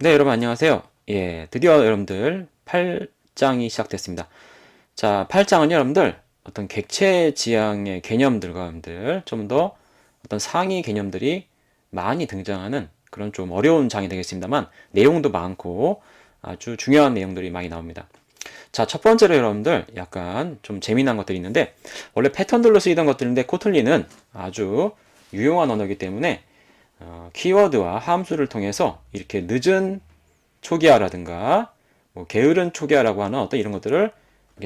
네, 여러분 안녕하세요. 예, 드디어 여러분들 8장이 시작됐습니다. 자, 8장은 여러분들 어떤 객체 지향의 개념들과 여러분들 좀 더 어떤 상위 개념들이 많이 등장하는 그런 좀 어려운 장이 되겠습니다만 내용도 많고 아주 중요한 내용들이 많이 나옵니다. 자, 첫 번째로 여러분들 약간 좀 재미난 것들이 있는데 원래 패턴들로 쓰이던 것들인데 코틀린은 아주 유용한 언어이기 때문에 키워드와 함수를 통해서 이렇게 늦은 초기화라든가 뭐 게으른 초기화라고 하는 어떤 이런 것들을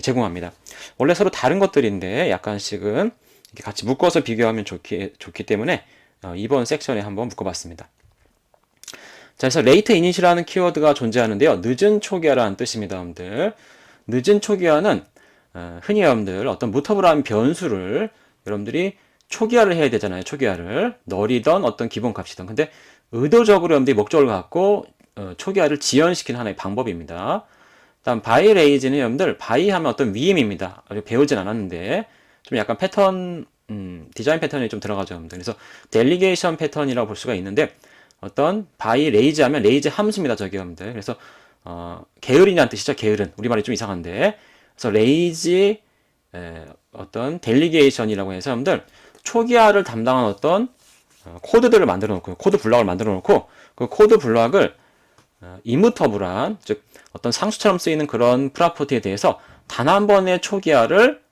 제공합니다. 원래 서로 다른 것들인데 약간씩은 이렇게 같이 묶어서 비교하면 좋기 때문에 이번 섹션에 한번 묶어봤습니다. 자, 그래서 late init이라는 키워드가 존재하는데요. 늦은 초기화라는 뜻입니다, 여러분들. 늦은 초기화는 흔히 여러분들 어떤 무터블한 변수를 여러분들이 초기화를 해야 되잖아요. 초기화를 널이던 어떤 기본값이든. 근데 의도적으로 여러분들이 목적을 갖고 초기화를 지연시키는 하나의 방법입니다. 다음 바이 레이즈는 여러분들 바이 하면 어떤 위임입니다. 아직 배우진 않았는데 좀 약간 패턴 디자인 패턴이 좀 들어가죠, 여러분들. 그래서 델리게이션 패턴이라고 볼 수가 있는데 어떤 바이 레이즈 하면 레이즈 함수입니다, 저기 여러분들. 그래서 게으르냐는 뜻이죠. 게으른 우리말이 좀 이상한데 그래서 레이지 어떤 델리게이션이라고 해서 여러분들 초기화를 담당한 어떤 코드들을 만들어 놓고 코드 블럭을 만들어 놓고 그 코드 블럭을 이무터블한 즉 어떤 상수처럼 쓰이는 그런 프로퍼티에 대해서 단 한 번의 초기화를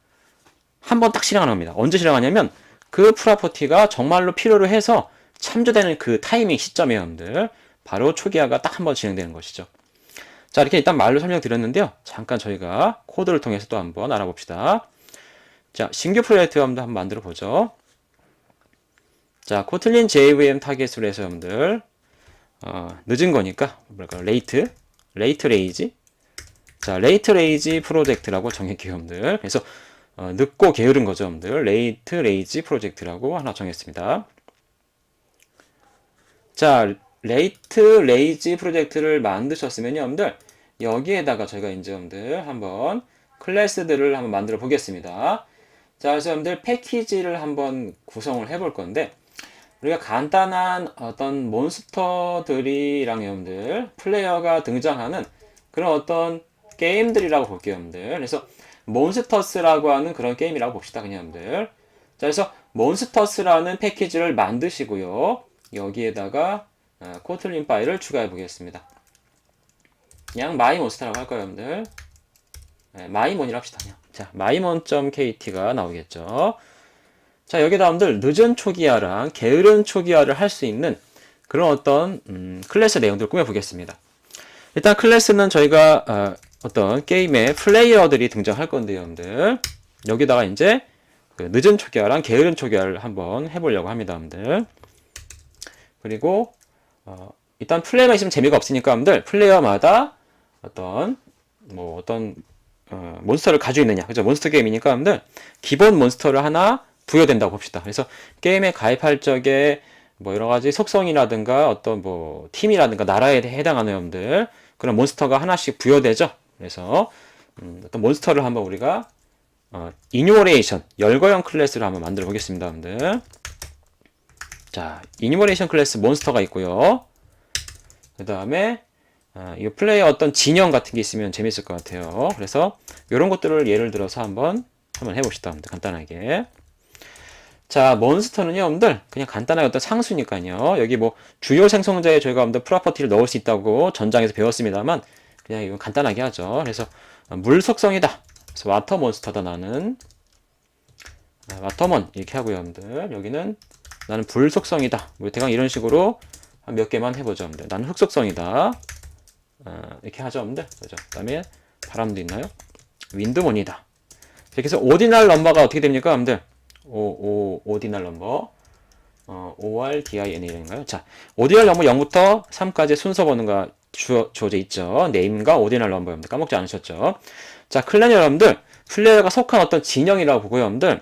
한 번 딱 실행하는 겁니다. 언제 실행하냐면 그 프로퍼티가 정말로 필요로 해서 참조되는 그 타이밍 시점에 여러분들 바로 초기화가 딱 한 번 진행되는 것이죠. 자, 이렇게 일단 말로 설명드렸는데요. 잠깐 저희가 코드를 통해서 또 한번 알아봅시다. 자, 신규 프로젝트 한번 만들어 보죠. 자, 코틀린 JVM 타겟으로 해서 여러분들 늦은 거니까 뭐랄까 레이트 레이지. 자, 레이트 레이지 프로젝트라고 정했게요, 여러분들. 그래서 늦고 게으른 거죠, 여러분들. 레이트 레이지 프로젝트라고 하나 정했습니다. 자, 레이트 레이지 프로젝트를 만드셨으면 여러분들 여기에다가 저희가 이제 여러분들 한번 클래스들을 한번 만들어 보겠습니다. 자, 그래서 여러분들 패키지를 한번 구성을 해볼 건데 우리가 간단한 어떤 몬스터들이랑 여러분들 플레이어가 등장하는 그런 어떤 게임들이라고 볼게요, 여러분들. 그래서 몬스터스라고 하는 그런 게임이라고 봅시다, 그냥 여러분들. 자, 그래서 몬스터스라는 패키지를 만드시고요. 여기에다가 코틀린 파일을 추가해 보겠습니다. 그냥 마이몬스터라고 할 거예요, 여러분들. 네, 마이몬이라고 합시다, 그냥. 자, 마이몬.kt가 나오겠죠. 자, 여기다 여러분들 늦은 초기화랑 게으른 초기화를 할 수 있는 그런 어떤 클래스 내용들을 꾸며보겠습니다. 일단 클래스는 저희가 어떤 게임의 플레이어들이 등장할 건데요, 여러분들. 여기다가 이제 그 늦은 초기화랑 게으른 초기화를 한번 해보려고 합니다, 여러분들. 그리고 일단 플레이어가 있으면 재미가 없으니까 여러분들 플레이어마다 어떤 몬스터를 가지고 있느냐, 그죠? 몬스터 게임이니까 여러분들 기본 몬스터를 하나 부여된다고 봅시다. 그래서 게임에 가입할 적에 뭐 여러 가지 속성이라든가 어떤 뭐 팀이라든가 나라에 해당하는 여러분들 그런 몬스터가 하나씩 부여되죠. 그래서 어떤 몬스터를 한번 우리가 이뉴머레이션 열거형 클래스를 한번 만들어 보겠습니다, 여러분들. 자, 이뉴머레이션 클래스 몬스터가 있고요. 그 다음에 이 플레이어 어떤 진영 같은 게 있으면 재밌을 것 같아요. 그래서 이런 것들을 예를 들어서 한번 해봅시다, 여러분들. 간단하게. 자, 몬스터는요, 여러분들, 그냥 간단하게 어떤 상수니까요. 여기 뭐, 주요 생성자에 저희가 여러분들 프로퍼티를 넣을 수 있다고 전장에서 배웠습니다만, 그냥 이건 간단하게 하죠. 그래서, 물 속성이다. 그래서 와터 몬스터다, 나는. 와터몬, 이렇게 하고요, 여러분들. 여기는, 나는 불 속성이다. 뭐, 대강 이런 식으로 한 몇 개만 해보죠, 여러분들. 나는 흙 속성이다. 이렇게 하죠, 여러분들. 그죠? 그 다음에, 바람도 있나요? 윈드몬이다. 이렇게 해서, 오디널 넘버가 어떻게 됩니까, 여러분들? 오디널 넘버 ORDINA인가요? 자, 오디널 넘버 0부터 3까지 순서 번호가 주어져 있죠. 네임과 오디널 넘버 여러분들 까먹지 않으셨죠? 자, 클랜 여러분들 플레이어가 속한 어떤 진영이라고 보고요, 여러분들.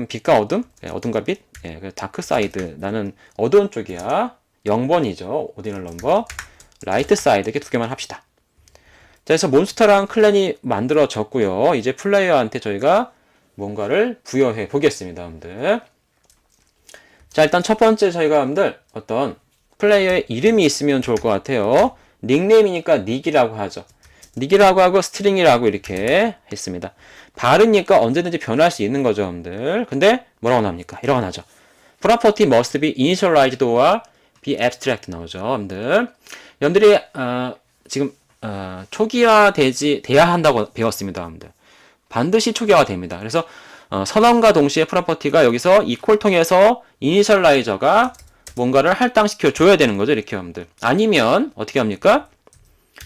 빛과 어둠, 어둠과 빛, 다크 사이드 나는 어두운 쪽이야. 0번이죠. 오디널 넘버 라이트 사이드 이렇게 두 개만 합시다. 자, 그래서 몬스터랑 클랜이 만들어졌고요. 이제 플레이어한테 저희가 뭔가를 부여해 보겠습니다, 여러분들. 자, 일단 첫 번째 저희가 여러분들 어떤 플레이어의 이름이 있으면 좋을 것 같아요. 닉네임이니까 닉이라고 하죠. 닉이라고 하고 스트링이라고 이렇게 했습니다. 발음이니까 언제든지 변할 수 있는 거죠, 여러분들. 근데 뭐라고 나옵니까? 이라고 나오죠. Property must be initialized or be abstract 나오죠, 여러분들. 여러분들이 지금 돼야 한다고 배웠습니다, 여러분들. 반드시 초기화가 됩니다. 그래서 선언과 동시에 프로퍼티가 여기서 이퀄 통해서 이니셜라이저가 뭔가를 할당시켜 줘야 되는 거죠, 이렇게 여러분들. 아니면 어떻게 합니까?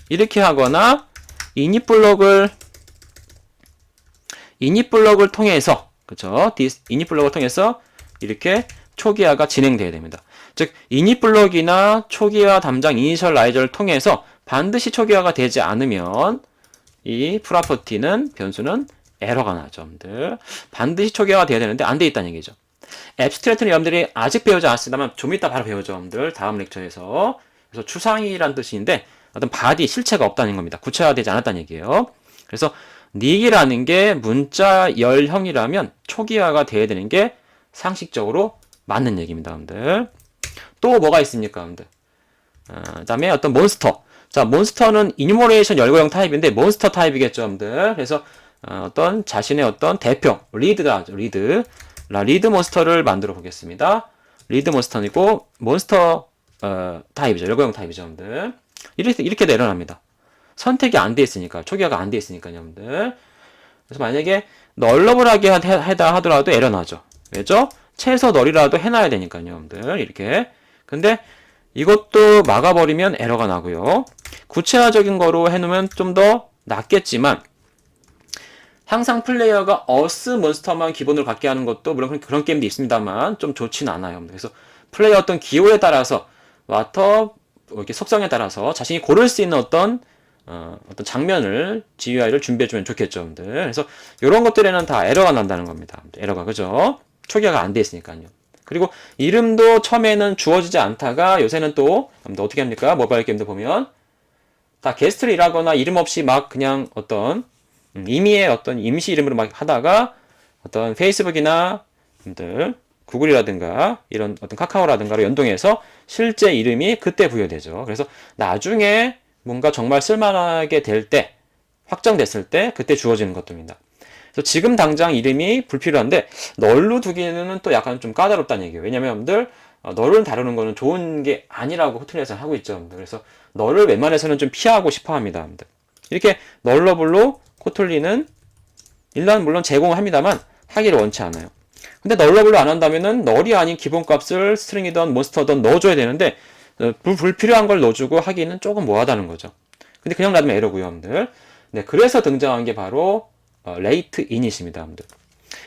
이렇게 하거나 이닛블럭을 통해서 그쵸? 이닛블럭을 통해서 이렇게 초기화가 진행돼야 됩니다. 즉 이닛블럭이나 초기화 담당 이니셜라이저를 통해서 반드시 초기화가 되지 않으면 이 프로퍼티는 변수는 에러가 나죠, 여러분들. 반드시 초기화가 돼야 되는데 안 돼 있다는 얘기죠. 앱스트랙트는 여러분들이 아직 배우지 않았습니다만 좀 이따 바로 배우죠, 여러분들. 다음 렉처에서. 그래서 추상이란 뜻인데 어떤 바디, 실체가 없다는 겁니다. 구체화되지 않았다는 얘기예요. 그래서 닉이라는 게 문자 열형이라면 초기화가 돼야 되는 게 상식적으로 맞는 얘기입니다, 여러분들. 또 뭐가 있습니까, 여러분들? 그 다음에 어떤 몬스터. 자, 몬스터는 이뉴머레이션 열거형 타입인데 몬스터 타입이겠죠, 여러분들. 그래서 어떤 자신의 어떤 대표, 리드다, 리드 몬스터를 만들어 보겠습니다. 리드 몬스터이고 몬스터 타입이죠, 열거형 타입이죠, 여러분들. 이렇게 내려납니다. 선택이 안 돼 있으니까, 초기화가 안 돼 있으니까요, 여러분들. 그래서 만약에 널러블하게 하다 하더라도 에러 나죠. 왜죠? 최소 널이라도 해놔야 되니까요, 여러분들. 이렇게. 근데 이것도 막아버리면 에러가 나고요. 구체화적인 거로 해놓으면 좀 더 낫겠지만 항상 플레이어가 어스 몬스터만 기본으로 갖게 하는 것도 물론 그런 게임도 있습니다만 좀 좋지는 않아요. 그래서 플레이어 어떤 기호에 따라서 와터 이렇게 속성에 따라서 자신이 고를 수 있는 어떤 장면을 GUI를 준비해주면 좋겠죠, 여러분들. 그래서 이런 것들에는 다 에러가 난다는 겁니다. 에러가 그죠? 초기화가 안 돼 있으니까요. 그리고 이름도 처음에는 주어지지 않다가 요새는 또 어떻게 합니까? 모바일 게임도 보면 다 게스트를 일하거나 이름 없이 막 그냥 어떤 임의의 어떤 임시 이름으로 막 하다가 어떤 페이스북이나 구글이라든가 이런 어떤 카카오라든가로 연동해서 실제 이름이 그때 부여되죠. 그래서 나중에 뭔가 정말 쓸만하게 될 때, 확정됐을 때 그때 주어지는 것들입니다. 그래서 지금 당장 이름이 불필요한데 널로 두기는 또 약간 좀 까다롭다는 얘기예요. 왜냐면 여러분들 널을 다루는 거는 좋은 게 아니라고 호텔에서 하고 있죠, 여러분들. 그래서 널을 웬만해서는 좀 피하고 싶어 합니다, 여러분들. 이렇게 널러블로 코틀리는 일단 물론 제공합니다만 하기를 원치 않아요. 근데 널러블로 안 한다면은 널이 아닌 기본값을 스트링이든 몬스터든 넣어줘야 되는데 불필요한 걸 넣어주고 하기는 조금 뭐하다는 거죠. 근데 그냥 놔두면 에러고요, 여러분들. 네, 그래서 등장한 게 바로 레이트 이닛입니다, 여러분들.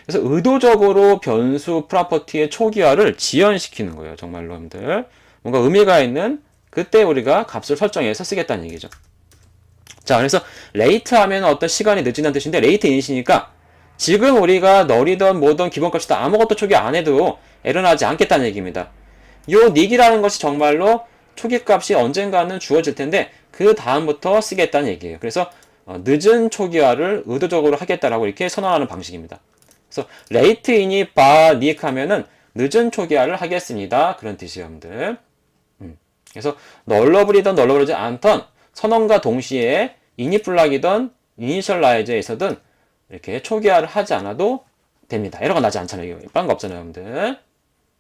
그래서 의도적으로 변수 프로퍼티의 초기화를 지연시키는 거예요, 정말로, 여러분들. 뭔가 의미가 있는 그때 우리가 값을 설정해서 쓰겠다는 얘기죠. 자, 그래서 레이트 하면 어떤 시간이 늦어진다는 뜻인데 레이트 이닛이니까 지금 우리가 널이든 뭐든 기본값이든 아무것도 초기 안 해도 에러 나지 않겠다는 얘기입니다. 요 닉이라는 것이 정말로 초기값이 언젠가는 주어질 텐데 그 다음부터 쓰겠다는 얘기예요. 그래서 늦은 초기화를 의도적으로 하겠다라고 이렇게 선언하는 방식입니다. 그래서 레이트 이닛 바 닉 하면은 늦은 초기화를 하겠습니다. 그런 뜻이에요, 여러분들. 그래서 널러블이든 널러블이지 않던 선언과 동시에 이닛 블락이든 이니셜라이저에서든 이렇게 초기화를 하지 않아도 됩니다. 에러가 나지 않잖아요. 딴 거 없잖아요, 여러분들.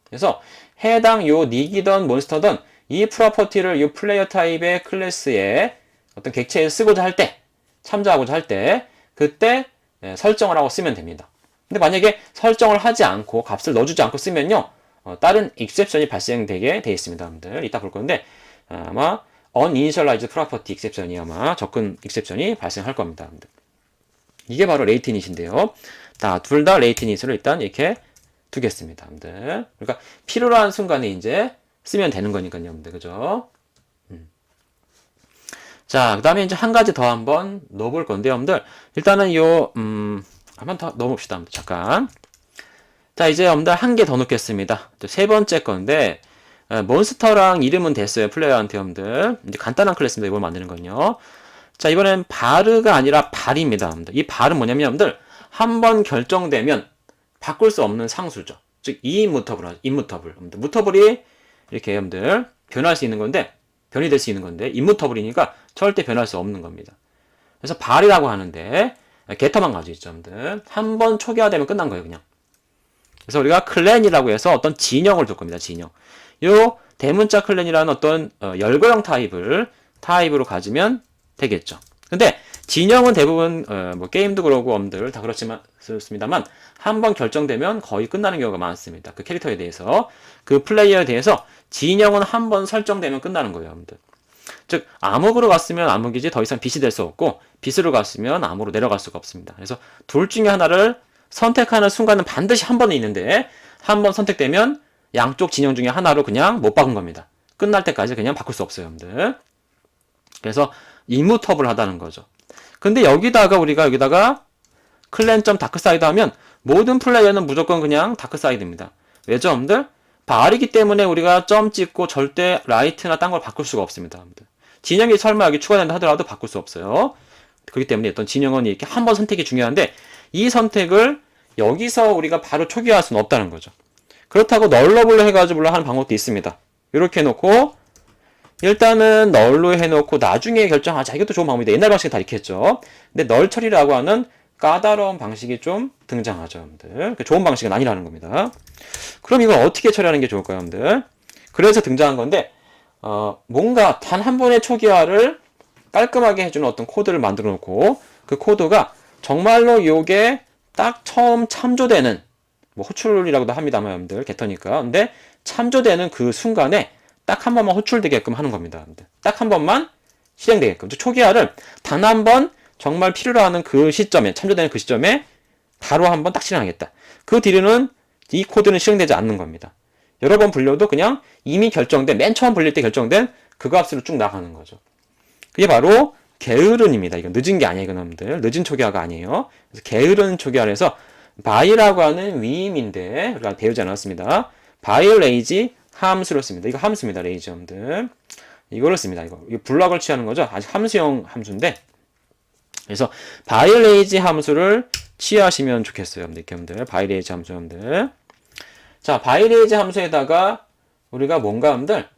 그래서 해당 요 닉이든 몬스터든 이 프로퍼티를 이 플레이어 타입의 클래스에 어떤 객체에 쓰고자 할 때, 참조하고자 할 때, 그때 설정을 하고 쓰면 됩니다. 근데 만약에 설정을 하지 않고 값을 넣어주지 않고 쓰면요, 다른 익셉션이 발생되게 되어 있습니다, 여러분들. 이따 볼 건데 아마 uninitialized property exception이 아마 접근 익셉션이 발생할 겁니다, 여러분들. 이게 바로 레이트 이닛인데요. 둘 다 레이트 이닛으로 일단 이렇게 두겠습니다, 여러분들. 그러니까 필요로 한 순간에 이제 쓰면 되는 거니까요, 여러분들. 그죠? 자, 그 다음에 이제 한 가지 더 한번 넣어볼 건데요, 여러분들. 일단은 한번 더 넣어봅시다, 여러분들. 잠깐. 자, 이제 여러분들 한 개 더 넣겠습니다. 세 번째 건데, 몬스터랑 이름은 됐어요, 플레이어한테, 여러분들. 이제 간단한 클래스입니다, 이걸 만드는 건요. 자, 이번엔 바르가 아니라 발입니다, 여러분들. 이 발은 뭐냐면, 여러분들, 한번 결정되면 바꿀 수 없는 상수죠. 즉, 이무터블, 무터블이 이렇게 여러분들 변할 수 있는 건데, 변이될 수 있는 건데 임무터블이니까 절대 변할 수 없는 겁니다. 그래서 발이라고 하는데 게터만 가지고 있죠. 여러분들. 한 번 초기화되면 끝난 거예요, 그냥. 그래서 우리가 클랜이라고 해서 어떤 진영을 줄 겁니다. 진영. 요 대문자 클랜이라는 어떤 열거형 타입으로 가지면 되겠죠. 근데 진영은 대부분 뭐 게임도 그러고 여러분들 다 그렇습니다만 한 번 결정되면 거의 끝나는 경우가 많습니다. 그 캐릭터에 대해서 그 플레이어에 대해서 진영은 한 번 설정되면 끝나는 거예요, 여러분들. 즉 암흑으로 갔으면 암흑이지 더 이상 빛이 될 수 없고 빛으로 갔으면 암으로 내려갈 수가 없습니다. 그래서 둘 중에 하나를 선택하는 순간은 반드시 한 번은 있는데 한 번 선택되면 양쪽 진영 중에 하나로 그냥 못 바꾼 겁니다. 끝날 때까지 그냥 바꿀 수 없어요, 여러분들. 그래서 이무터블하다는 거죠. 근데 우리가 클랜.다크사이드 하면 모든 플레이어는 무조건 그냥 다크사이드입니다. 왜죠, 여러분들? 발이기 때문에 우리가 점 찍고 절대 라이트나 딴 걸 바꿀 수가 없습니다, 여러분들. 진영이 설마 여기 추가된다 하더라도 바꿀 수 없어요. 그렇기 때문에 어떤 진영은 이렇게 한 번 선택이 중요한데 이 선택을 여기서 우리가 바로 초기화할 수는 없다는 거죠. 그렇다고 널러블로 해가지고 물론 하는 방법도 있습니다. 이렇게 해놓고 일단은 널로 해놓고 나중에 결정하자. 이것도 좋은 방법이다. 옛날 방식은 다 이렇게 했죠. 근데 널 처리라고 하는 까다로운 방식이 좀 등장하죠, 여러분들. 좋은 방식은 아니라는 겁니다. 그럼 이걸 어떻게 처리하는 게 좋을까요, 여러분들? 그래서 등장한 건데 뭔가 단 한 번의 초기화를 깔끔하게 해주는 어떤 코드를 만들어 놓고 그 코드가 정말로 요게 딱 처음 참조되는 뭐 호출이라고도 합니다만 여러분들 게터니까 근데 참조되는 그 순간에 딱 한 번만 호출되게끔 하는 겁니다. 여러분들. 딱 한 번만 실행되게끔 초기화를 단 한 번 정말 필요로 하는 그 시점에 참조되는 그 시점에 바로 한 번 딱 실행하겠다. 그 뒤로는 이 코드는 실행되지 않는 겁니다. 여러 번 불려도 그냥 이미 결정된 맨 처음 불릴 때 결정된 그 값으로 쭉 나가는 거죠. 그게 바로 게으른입니다. 이건 늦은 게 아니에요, 여러분들. 늦은 초기화가 아니에요. 그래서 게으른 초기화를 해서 바이라고 하는 위임인데 우리가 배우지 않았습니다. 바이 레이지 함수로 씁니다. 이거 함수입니다, 레이지 여러분들. 이거를 씁니다. 이거 블럭을 취하는 거죠. 아직 함수형 함수인데 그래서 바이 레이지 함수를 취하시면 좋겠어요, 여러분들. 바이 레이지 함수 여러분들. 자, 바이 레이지 함수에다가 우리가 뭔가 여러분들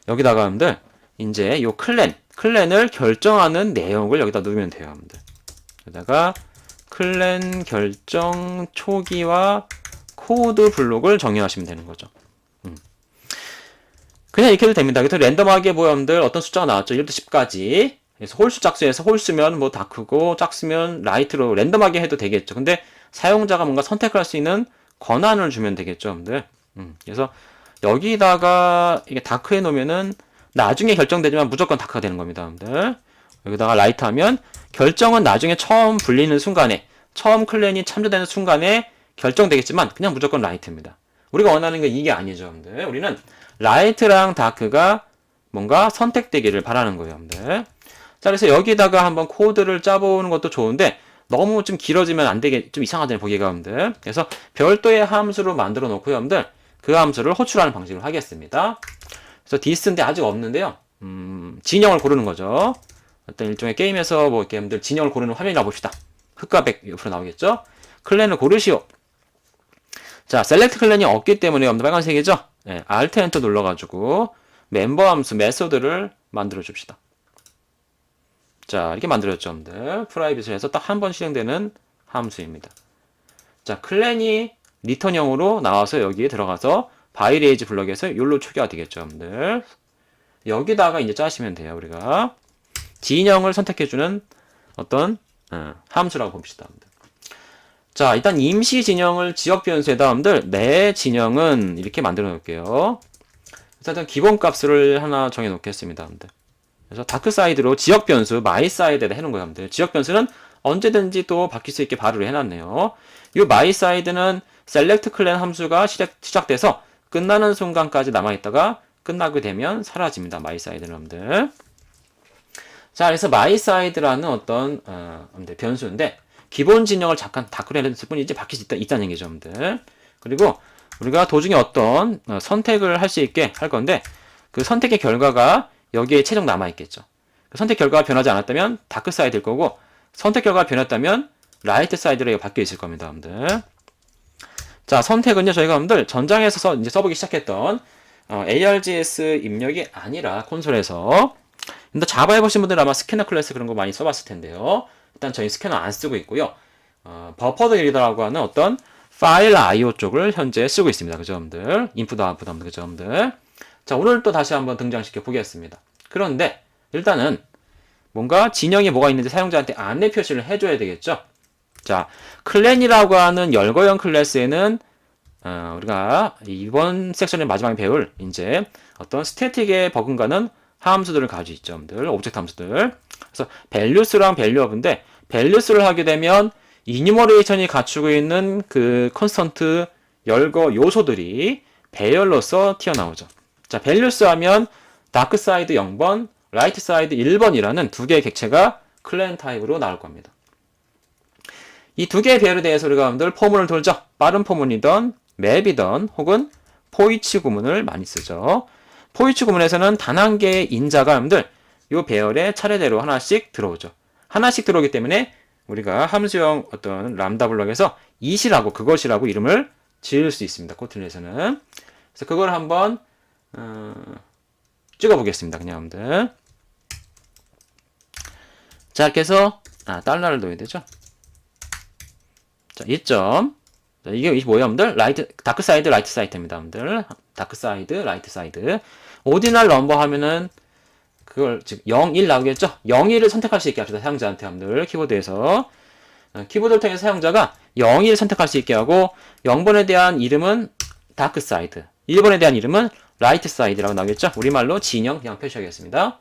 여기다가 여러분들 이제 요 클랜을 결정하는 내용을 여기다 넣으면 돼요, 여러분들. 여기다가 클랜 결정 초기화 코드 블록을 정의하시면 되는 거죠. 그냥 이렇게 해도 됩니다. 그래서 랜덤하게 뭐 여러분들 어떤 숫자가 나왔죠. 1부터 10까지. 그래서 홀수 짝수에서 홀수면 뭐 다크고 짝수면 라이트로 랜덤하게 해도 되겠죠. 근데 사용자가 뭔가 선택할 수 있는 권한을 주면 되겠죠, 여러분들. 그래서 여기다가 이게 다크 해 놓으면은 나중에 결정되지만 무조건 다크가 되는 겁니다, 여러분들. 여기다가 라이트 하면 결정은 나중에 처음 불리는 순간에 처음 클랜이 참조되는 순간에 결정되겠지만 그냥 무조건 라이트입니다. 우리가 원하는 건 이게 아니죠, 여러분들. 우리는 라이트랑 다크가 뭔가 선택되기를 바라는 거예요, 여러분들. 자, 그래서 여기다가 한번 코드를 짜보는 것도 좋은데 너무 좀 길어지면 안 되게 좀 이상하잖아요, 보기가, 여러분들. 그래서 별도의 함수로 만들어 놓고요, 여러분들. 그 함수를 호출하는 방식으로 하겠습니다. 그래서 디스인데 아직 없는데요. 진영을 고르는 거죠. 어떤 일종의 게임에서 뭐 이렇게 여러분들 진영을 고르는 화면이라고 봅시다. 흑과 백 옆으로 나오겠죠. 클랜을 고르시오. 자, 셀렉트 클랜이 없기 때문에 여러분들 빨간색이죠. 네, Alt Enter 눌러가지고 멤버 함수 메소드를 만들어 줍시다. 자, 이렇게 만들었죠, 여러분들. 프라이빗을 해서 딱 한 번 실행되는 함수입니다. 자, 클랜이 리턴형으로 나와서 여기에 들어가서 바이레이지 블럭에서 욜로 초기화 되겠죠, 여러분들. 여기다가 이제 짜시면 돼요, 우리가. 진영을 선택해주는 어떤 함수라고 봅시다, 여러분들. 자, 일단 임시 진영을 지역 변수에다 여러분들 내 진영은 이렇게 만들어 놓을게요. 일단 기본 값을 하나 정해 놓겠습니다, 여러분들. 그래서 다크사이드로 지역 변수 myside에다 해놓은 거예요, 여러분들. 지역 변수는 언제든지 또 바뀔 수 있게 발효를 해놨네요. 이 myside는 select clan 함수가 시작돼서 끝나는 순간까지 남아있다가 끝나게 되면 사라집니다, myside는 여러분들. 자, 그래서 myside라는 어떤 변수인데 기본 진영을 잠깐 다크로 해놨을 뿐이지 바뀔 수 있다는 얘기죠, 여러분들. 그리고 우리가 도중에 어떤 선택을 할 수 있게 할 건데 그 선택의 결과가 여기에 최종 남아있겠죠. 선택 결과가 변하지 않았다면 다크 사이드일 거고 선택 결과가 변했다면 라이트 사이드로 바뀌어 있을 겁니다, 여러분들. 자, 선택은요, 저희가 여러분들 전장에서 이제 써보기 시작했던 ARGS 입력이 아니라 콘솔에서. 근데 자바 해보신 분들은 아마 스캐너 클래스 그런 거 많이 써봤을 텐데요. 일단 저희 스캐너 안 쓰고 있고요. 버퍼드 리더라고 하는 어떤 파일 IO 쪽을 현재 쓰고 있습니다. 그 점들. 인풋 아웃풋 하는 그 점들. 자, 오늘 또 다시 한번 등장시켜 보겠습니다. 그런데 일단은 뭔가 진영에 뭐가 있는지 사용자한테 안내 표시를 해줘야 되겠죠. 자, 클랜이라고 하는 열거형 클래스에는 우리가 이번 섹션의 마지막에 배울 이제 어떤 스태틱에 버금가는 함수들을 가지고 있죠. 오브젝트 함수들. 그래서 values랑 value업인데 values를 하게 되면 이뉴머레이션이 갖추고 있는 그 컨스턴트 열거 요소들이 배열로서 튀어나오죠. 자, values 하면 다크사이드 0번, 라이트사이드 1번이라는 두 개의 객체가 클랜 타입으로 나올 겁니다. 이 두 개의 배열에 대해서 우리가 여러분들 포문을 돌죠. 빠른 포문이던 맵이던 혹은 포이치 구문을 많이 쓰죠. 포이치 구문에서는 단 한 개의 인자가 여러분들 이 배열에 차례대로 하나씩 들어오죠. 하나씩 들어오기 때문에 우리가 함수형 어떤 람다 블럭에서 이시라고 그것이라고 이름을 지을 수 있습니다. 코틀넷에서는. 그래서 그걸 한번 찍어 보겠습니다. 그냥 여러분들. 자, 이렇게 해서 달러를 넣어야 되죠. 자, 2점. 자, 이게 뭐예요, 여러분들? 다크 사이드, 라이트 사이드입니다, 여러분들. 다크 사이드, 라이트 사이드. 오디널 넘버 하면은 그걸 즉 0, 1 나오겠죠? 0, 1을 선택할 수 있게 합시다. 사용자한테 여러분들 키보드에서 키보드를 통해서 사용자가 0, 1을 선택할 수 있게 하고 0번에 대한 이름은 다크 사이드, 1번에 대한 이름은 라이트 사이드라고 나오겠죠? 우리말로 진영 그냥 표시하겠습니다.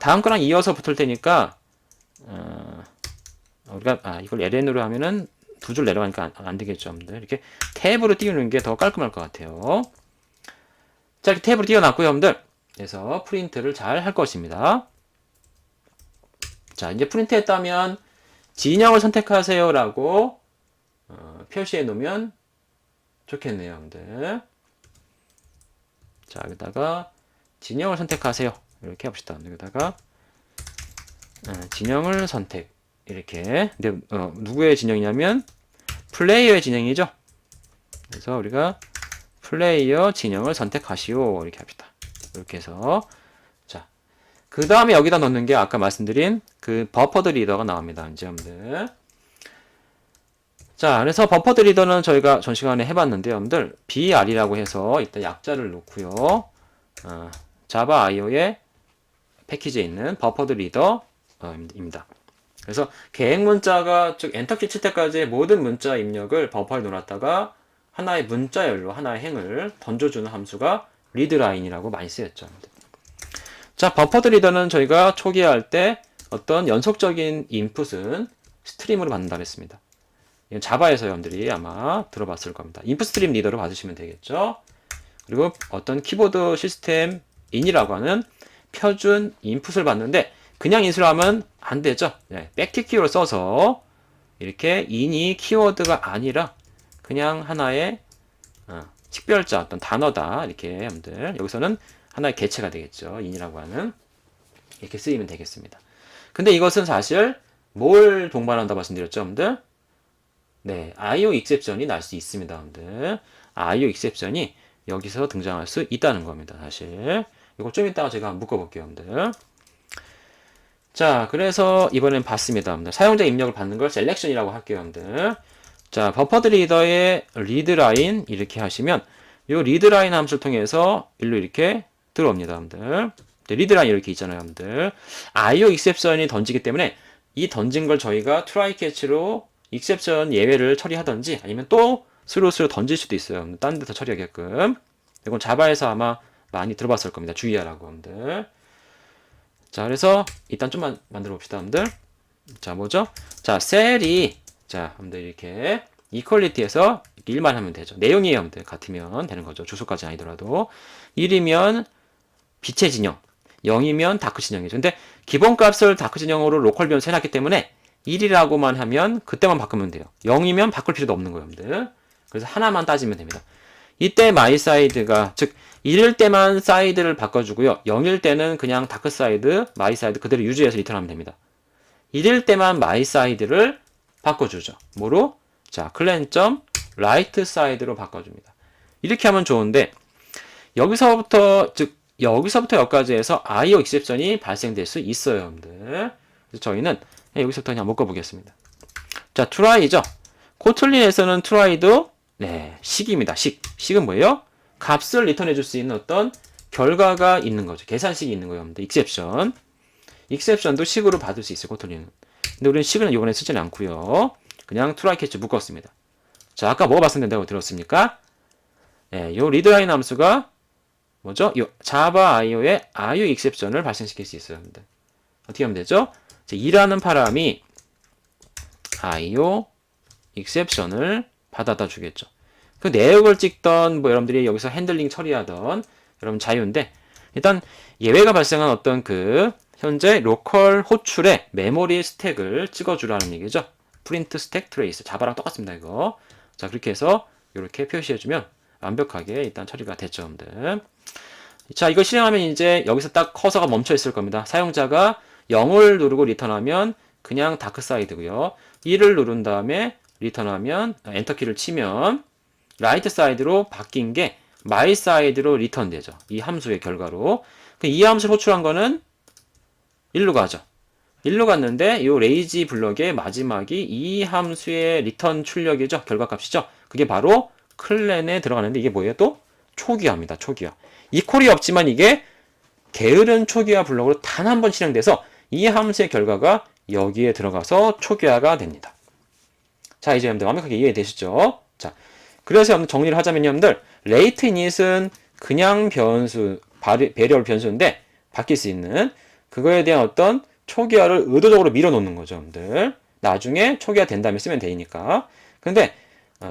다음 거랑 이어서 붙을 테니까 우리가 이걸 LN으로 하면은 두 줄 내려가니까 안 되겠죠. 여러분들. 이렇게 탭으로 띄우는 게 더 깔끔할 것 같아요. 자, 이렇게 탭으로 띄워놨고요, 여러분들. 그래서 프린트를 잘 할 것입니다. 자, 이제 프린트 했다면 진영을 선택하세요 라고 표시해 놓으면 좋겠네요, 여러분들. 자, 여기다가 진영을 선택하세요. 이렇게 합시다. 여기다가 진영을 선택. 이렇게. 근데 누구의 진영이냐면 플레이어의 진영이죠. 그래서 우리가 플레이어 진영을 선택하시오. 이렇게 합시다. 이렇게 해서 자, 그 다음에 여기다 넣는 게 아까 말씀드린 그 버퍼드 리더가 나옵니다. 이제 여러분들. 자, 그래서 버퍼드 리더는 저희가 전 시간에 해봤는데 여러분들 BR이라고 해서 이따 약자를 놓고요. 자바 IO의 패키지에 있는 버퍼드 리더입니다. 그래서 계획 문자가 즉 엔터키 칠 때까지의 모든 문자 입력을 버퍼에 놓았다가 하나의 문자열로 하나의 행을 던져주는 함수가 리드라인이라고 많이 쓰였죠. 자, 버퍼드 리더는 저희가 초기에 할 때 어떤 연속적인 인풋은 스트림으로 받는다고 했습니다. 이건 자바에서 여러분들이 아마 들어봤을 겁니다. 인풋 스트림 리더로 받으시면 되겠죠. 그리고 어떤 키보드 시스템 인이라고 하는 표준 인풋을 받는데 그냥 인수를 하면 안 되죠. 네, 백티 키를 써서 이렇게 인이 키워드가 아니라 그냥 하나의 식별자 어떤 단어다 이렇게 여러분들 여기서는 하나의 개체가 되겠죠. 인이라고 하는 이렇게 쓰이면 되겠습니다. 근데 이것은 사실 뭘 동반한다 말씀드렸죠, 여러분들? 네, IO 익셉션이 날 수 있습니다, 여러분들. IO 익셉션이 여기서 등장할 수 있다는 겁니다, 사실. 이거 좀 이따가 제가 한번 묶어볼게요, 여러분들. 자, 그래서 이번엔 봤습니다, 여러분들. 사용자 입력을 받는 걸 셀렉션이라고 할게요, 여러분들. 자, 버퍼드 리더의 리드라인 이렇게 하시면 이 리드라인 함수를 통해서 일로 이렇게 들어옵니다, 여러분들. 리드라인 이렇게 있잖아요, 여러분들. IO 익셉션이 던지기 때문에 이 던진 걸 저희가 try catch로 익셉션 예외를 처리하든지 아니면 또 스루스루 던질 수도 있어요. 딴 데서 처리하게끔. 이건 자바에서 아마 많이 들어봤을 겁니다. 주의하라고, 여러분들. 자, 그래서 일단 좀만 만들어 봅시다, 여러분들. 자, 뭐죠? 자, 셀이 자, 여러분들 이렇게 이퀄리티에서 1만 하면 되죠. 내용이 여러분들 같으면 되는 거죠. 주소까지 아니더라도 1이면 빛의 진영, 0이면 다크 진영이죠. 근데 기본값을 다크 진영으로 로컬 변수 해놨기 때문에 1이라고만 하면 그때만 바꾸면 돼요. 0이면 바꿀 필요도 없는 거예요, 여러분들. 그래서 하나만 따지면 됩니다. 이때 마이 사이드가 즉 1일 때만 사이드를 바꿔주고요. 0일 때는 그냥 다크 사이드, 마이 사이드 그대로 유지해서 리턴하면 됩니다. 1일 때만 마이 사이드를 바꿔주죠. 뭐로? 자, 클랜.라이트 사이드로 바꿔줍니다. 이렇게 하면 좋은데 여기서부터, 즉, 여기서부터 여기까지 해서 IO 익셉션이 발생될 수 있어요, 여러분들. 그래서 저희는 여기서부터 그냥 묶어보겠습니다. 자, try죠. 코틀린에서는 try도, 네, 식입니다. 식은 뭐예요? 값을 리턴해 줄 수 있는 어떤 결과가 있는 거죠. 계산식이 있는 거예요, 여러분들. 익셉션. 익셉션도 식으로 받을 수 있어요, 코틀린은. 근데 우리는 식은 이번에 쓰지는 않고요. 그냥 try catch 묶었습니다. 자, 아까 뭐가 발생된다고 들었습니까? 네, 요 리드라인 함수가 뭐죠? 요 자바 IO의 IO 익셉션을 발생시킬 수 있어요, 여러분들. 어떻게 하면 되죠? 일하는 파람이 IO 익셉션을 받아다 주겠죠. 그 내역을 찍던 뭐 여러분들이 여기서 핸들링 처리하던 여러분 자유인데, 일단 예외가 발생한 어떤 그 현재 로컬 호출에 메모리 스택을 찍어주라는 얘기죠. 프린트 스택 트레이스, 자바랑 똑같습니다, 이거. 자, 그렇게 해서 이렇게 표시해주면 완벽하게 일단 처리가 됐죠, 여러분들. 자, 이거 실행하면 이제 여기서 딱 커서가 멈춰 있을 겁니다. 사용자가 0을 누르고 리턴하면 그냥 다크사이드고요. 1을 누른 다음에 리턴하면 엔터키를 치면 라이트 사이드로 바뀐 게 마이 사이드로 리턴 되죠. 이 함수의 결과로. 이 함수를 호출한 거는 1로 가죠. 1로 갔는데 이 레이지 블럭의 마지막이 이 함수의 리턴 출력이죠. 결과값이죠. 그게 바로 클랜에 들어가는데 이게 뭐예요? 또 초기화입니다. 초기화. 이 콜이 없지만 이게 게으른 초기화 블럭으로 단 한 번 실행돼서 이 함수의 결과가 여기에 들어가서 초기화가 됩니다. 자, 이제 여러분들 완벽하게 이해되시죠? 자, 그래서 여러분들 정리를 하자면 여러분들 레이트 이닛은 그냥 변수, 배열 변수인데 바뀔 수 있는 그거에 대한 어떤 초기화를 의도적으로 밀어놓는 거죠, 여러분들. 나중에 초기화 된 다음에 쓰면 되니까. 근데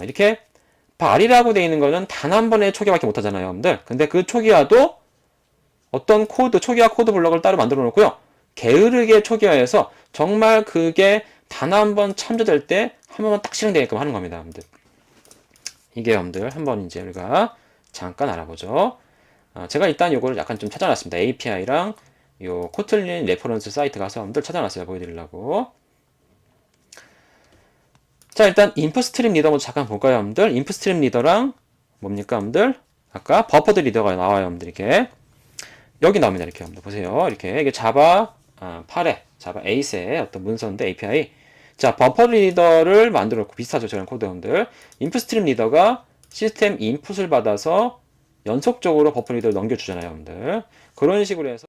이렇게 발이라고 되어 있는 거는 단 한 번에 초기화밖에 못 하잖아요, 여러분들. 근데 그 초기화도 어떤 코드, 초기화 코드 블럭을 따로 만들어 놓고요. 게으르게 초기화해서 정말 그게 단 한 번 참조될 때 한 번만 딱 실행되게끔 하는 겁니다, 여러분들. 이게 여러분들 한번 이제 우리가 잠깐 알아보죠. 제가 일단 요거를 약간 좀 찾아놨습니다. API랑 요 코틀린 레퍼런스 사이트 가서 여러분들 찾아놨어요. 보여드리려고. 자, 일단 인풋 스트림 리더 먼저 잠깐 볼까요, 여러분들? 인풋 스트림 리더랑 뭡니까, 여러분들? 아까 버퍼드 리더가 나와요, 여러분들. 이렇게 여기 나옵니다. 이렇게 여러분들 보세요. 이렇게 이게 자바 8에 자바 8의 어떤 문서인데 API. 자, 버퍼드 리더를 만들어 놓고 비슷하죠, 저런 코드 여러분들. 인풋 스트림 리더가 시스템 인풋을 받아서 연속적으로 버퍼드 리더를 넘겨주잖아요, 여러분들. 그런 식으로 해서